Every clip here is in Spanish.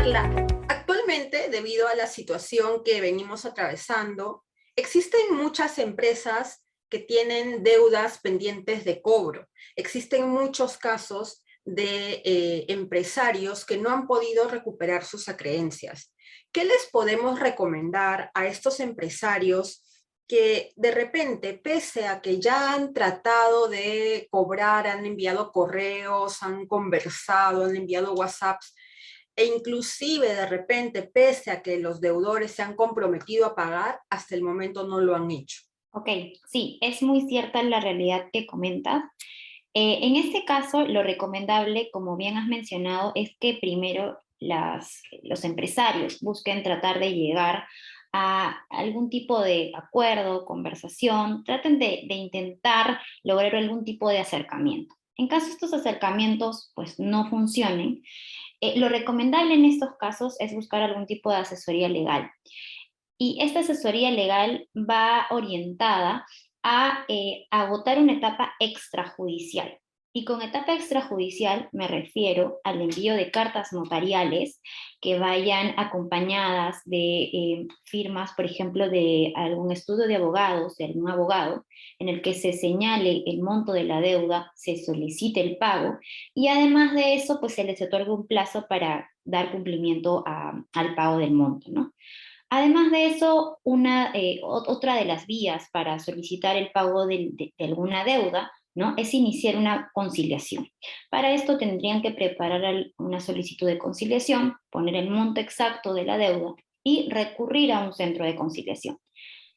Carla, actualmente, debido a la situación que venimos atravesando, existen muchas empresas que tienen deudas pendientes de cobro. Existen muchos casos de empresarios que no han podido recuperar sus acreencias. ¿Qué les podemos recomendar a estos empresarios que de repente, pese a que ya han tratado de cobrar, han enviado correos, han conversado, han enviado WhatsApps, e inclusive de repente, pese a que los deudores se han comprometido a pagar, hasta el momento no lo han hecho? Ok, sí, es muy cierta la realidad que comentas. En este caso, lo recomendable, como bien has mencionado, es que primero los empresarios busquen tratar de llegar a algún tipo de acuerdo, conversación, traten de intentar lograr algún tipo de acercamiento. En caso estos acercamientos pues no funcionen, lo recomendable en estos casos es buscar algún tipo de asesoría legal. Y esta asesoría legal va orientada a agotar una etapa extrajudicial. Y con etapa extrajudicial me refiero al envío de cartas notariales que vayan acompañadas de firmas, por ejemplo, de algún estudio de abogados, de algún abogado, en el que se señale el monto de la deuda, se solicite el pago y además de eso, pues se les otorga un plazo para dar cumplimiento al pago del monto, ¿no? Además de eso, otra de las vías para solicitar el pago de alguna deuda, ¿no? Es iniciar una conciliación. Para esto tendrían que preparar una solicitud de conciliación, poner el monto exacto de la deuda y recurrir a un centro de conciliación.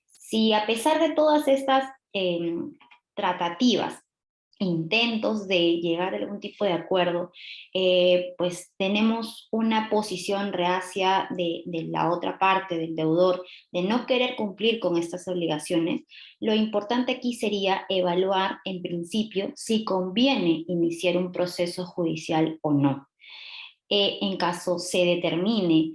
Si a pesar de todas estas tratativas, intentos de llegar a algún tipo de acuerdo, pues tenemos una posición reacia de la otra parte, del deudor, de no querer cumplir con estas obligaciones, lo importante aquí sería evaluar en principio si conviene iniciar un proceso judicial o no. En caso se determine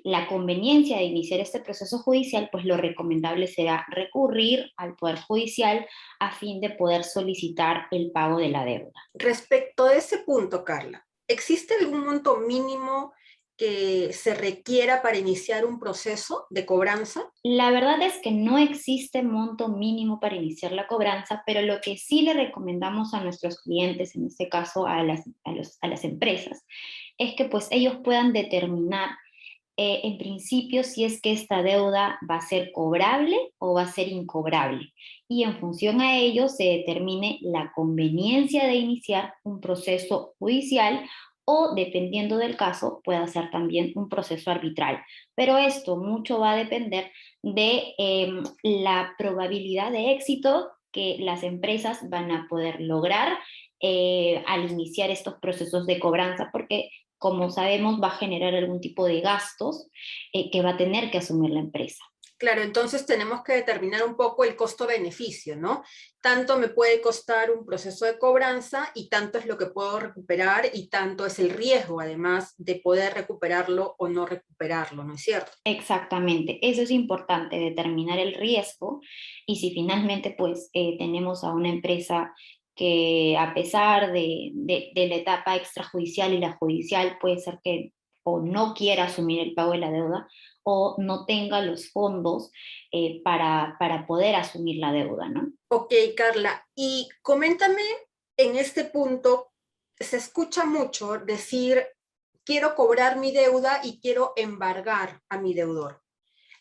la conveniencia de iniciar este proceso judicial, pues lo recomendable será recurrir al Poder Judicial a fin de poder solicitar el pago de la deuda. Respecto a ese punto, Carla, ¿existe algún monto mínimo que se requiera para iniciar un proceso de cobranza? La verdad es que no existe monto mínimo para iniciar la cobranza, pero lo que sí le recomendamos a nuestros clientes, en este caso a las empresas, es que pues ellos puedan determinar en principio si es que esta deuda va a ser cobrable o va a ser incobrable. Y en función a ello se determine la conveniencia de iniciar un proceso judicial o, dependiendo del caso, puede ser también un proceso arbitral. Pero esto mucho va a depender de la probabilidad de éxito que las empresas van a poder lograr al iniciar estos procesos de cobranza, porque como sabemos, va a generar algún tipo de gastos que va a tener que asumir la empresa. Claro, entonces tenemos que determinar un poco el costo-beneficio, ¿no? Tanto me puede costar un proceso de cobranza y tanto es lo que puedo recuperar y tanto es el riesgo, además, de poder recuperarlo o no recuperarlo, ¿no es cierto? Exactamente, eso es importante, determinar el riesgo y si finalmente pues tenemos a una empresa que a pesar de la etapa extrajudicial y la judicial puede ser que o no quiera asumir el pago de la deuda o no tenga los fondos para poder asumir la deuda, ¿no? Ok, Carla, y coméntame en este punto, se escucha mucho decir, quiero cobrar mi deuda y quiero embargar a mi deudor.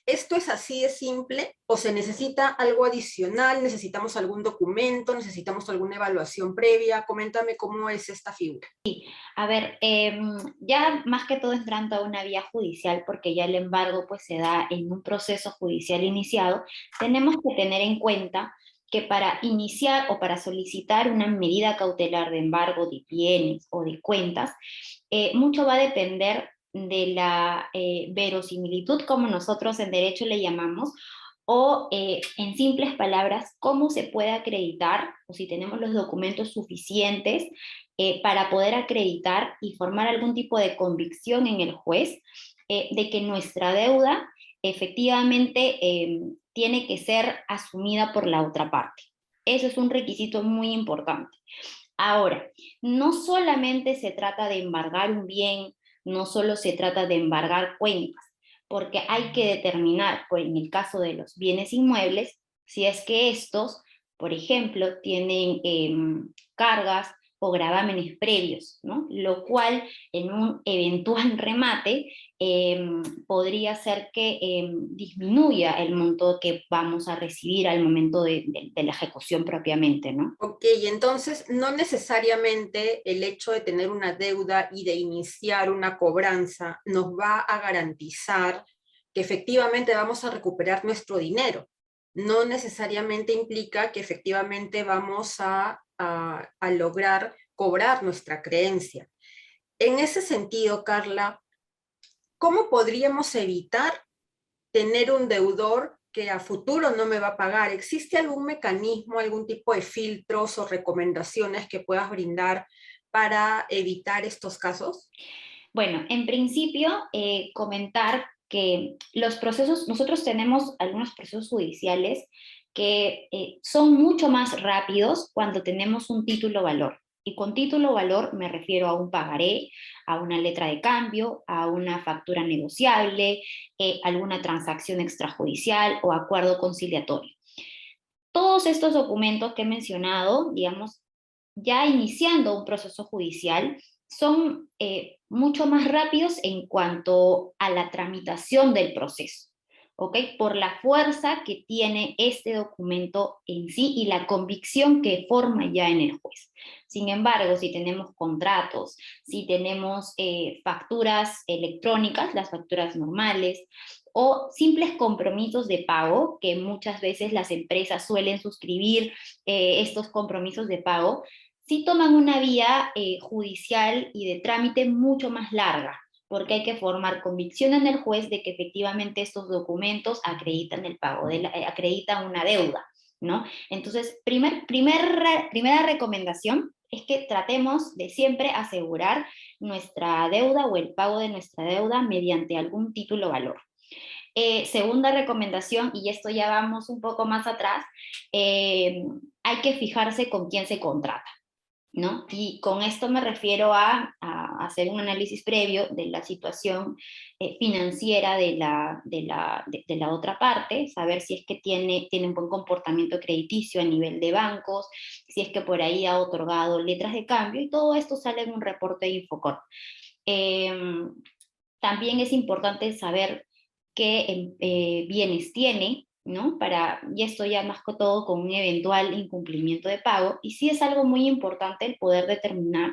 ¿Esto es así de simple o se necesita algo adicional? ¿Necesitamos algún documento? ¿Necesitamos alguna evaluación previa? Coméntame cómo es esta figura. A ver, ya más que todo entrando a una vía judicial, porque ya el embargo pues se da en un proceso judicial iniciado, tenemos que tener en cuenta que para iniciar o para solicitar una medida cautelar de embargo de bienes o de cuentas, mucho va a depender de la verosimilitud, como nosotros en derecho le llamamos, o en simples palabras, cómo se puede acreditar o si tenemos los documentos suficientes para poder acreditar y formar algún tipo de convicción en el juez de que nuestra deuda efectivamente tiene que ser asumida por la otra parte. Eso es un requisito muy importante. Ahora, no solamente se trata de embargar un bien No solo se trata de embargar cuentas, porque hay que determinar, en el caso de los bienes inmuebles, si es que estos, por ejemplo, tienen cargas o gravámenes previos, ¿no? Lo cual en un eventual remate podría ser que disminuya el monto que vamos a recibir al momento de la ejecución propiamente, ¿no? Ok, entonces no necesariamente el hecho de tener una deuda y de iniciar una cobranza nos va a garantizar que efectivamente vamos a recuperar nuestro dinero. No necesariamente implica que efectivamente vamos a lograr cobrar nuestra creencia. En ese sentido, Carla, ¿cómo podríamos evitar tener un deudor que a futuro no me va a pagar? ¿Existe algún mecanismo, algún tipo de filtros o recomendaciones que puedas brindar para evitar estos casos? Bueno, en principio, comentar que los procesos, nosotros tenemos algunos procesos judiciales que son mucho más rápidos cuando tenemos un título valor. Y con título valor me refiero a un pagaré, a una letra de cambio, a una factura negociable, alguna transacción extrajudicial o acuerdo conciliatorio. Todos estos documentos que he mencionado, digamos, ya iniciando un proceso judicial, son mucho más rápidos en cuanto a la tramitación del proceso, ¿ok? Por la fuerza que tiene este documento en sí y la convicción que forma ya en el juez. Sin embargo, si tenemos contratos, si tenemos facturas electrónicas, las facturas normales, o simples compromisos de pago, que muchas veces las empresas suelen suscribir estos compromisos de pago, sí toman una vía judicial y de trámite mucho más larga, porque hay que formar convicción en el juez de que efectivamente estos documentos acreditan el pago, acreditan una deuda, ¿no? Entonces, primera recomendación es que tratemos de siempre asegurar nuestra deuda o el pago de nuestra deuda mediante algún título valor. Segunda recomendación, y esto ya vamos un poco más atrás, hay que fijarse con quién se contrata, ¿no? Y con esto me refiero a hacer un análisis previo de la situación financiera de la otra parte, saber si es que tiene un buen comportamiento crediticio a nivel de bancos, si es que por ahí ha otorgado letras de cambio, y todo esto sale en un reporte de Infocort. También es importante saber qué bienes tiene, ¿no? Y esto ya más que todo con un eventual incumplimiento de pago. Y sí es algo muy importante el poder determinar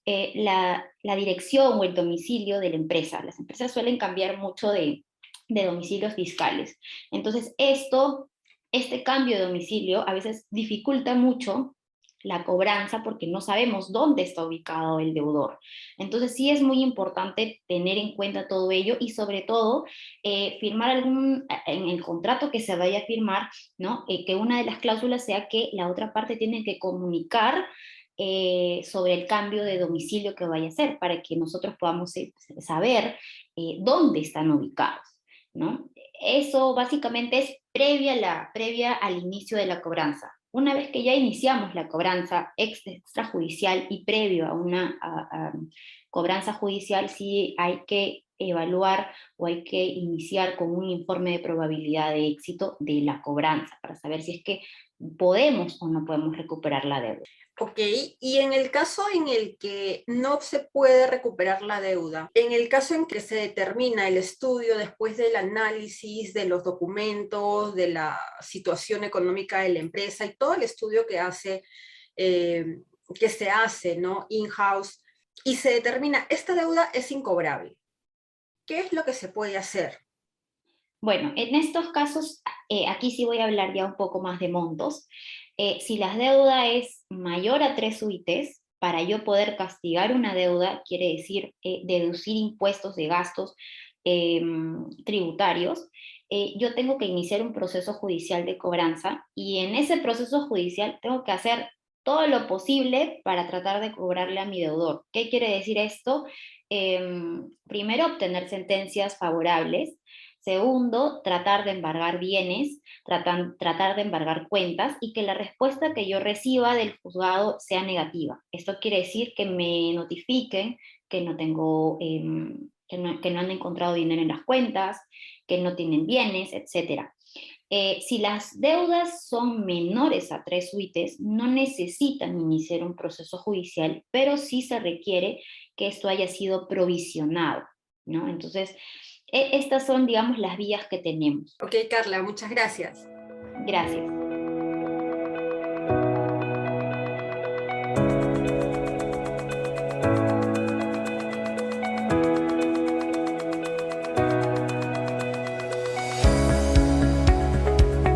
la dirección o el domicilio de la empresa. Las empresas suelen cambiar mucho de domicilios fiscales. Entonces, este cambio de domicilio a veces dificulta mucho la cobranza porque no sabemos dónde está ubicado el deudor. Entonces sí es muy importante tener en cuenta todo ello y sobre todo firmar en el contrato que se vaya a firmar, ¿no? Que una de las cláusulas sea que la otra parte tiene que comunicar sobre el cambio de domicilio que vaya a hacer para que nosotros podamos saber dónde están ubicados, ¿no? Eso básicamente es previa al inicio de la cobranza. Una vez que ya iniciamos la cobranza extrajudicial y previo a una cobranza judicial, sí hay que evaluar o hay que iniciar con un informe de probabilidad de éxito de la cobranza para saber si es que podemos o no podemos recuperar la deuda. Ok, y en el caso en el que no se puede recuperar la deuda, en el caso en que se determina el estudio después del análisis de los documentos, de la situación económica de la empresa y todo el estudio eh, que se hace, ¿no? In-house, y se determina esta deuda es incobrable. ¿Qué es lo que se puede hacer? Bueno, en estos casos, aquí sí voy a hablar ya un poco más de montos. Si la deuda es mayor a 3 UITs, para yo poder castigar una deuda, quiere decir deducir impuestos de gastos tributarios, yo tengo que iniciar un proceso judicial de cobranza y en ese proceso judicial tengo que hacer todo lo posible para tratar de cobrarle a mi deudor. ¿Qué quiere decir esto? Primero, obtener sentencias favorables. Segundo, tratar de embargar bienes, tratar de embargar cuentas y que la respuesta que yo reciba del juzgado sea negativa. Esto quiere decir que me notifiquen que no tengo, que no han encontrado dinero en las cuentas, que no tienen bienes, etcétera. Si las deudas son menores a 3 UITs, no necesitan iniciar un proceso judicial, pero sí se requiere que esto haya sido provisionado, ¿no? Entonces, estas son, digamos, las vías que tenemos. Ok, Carla, muchas gracias. Gracias.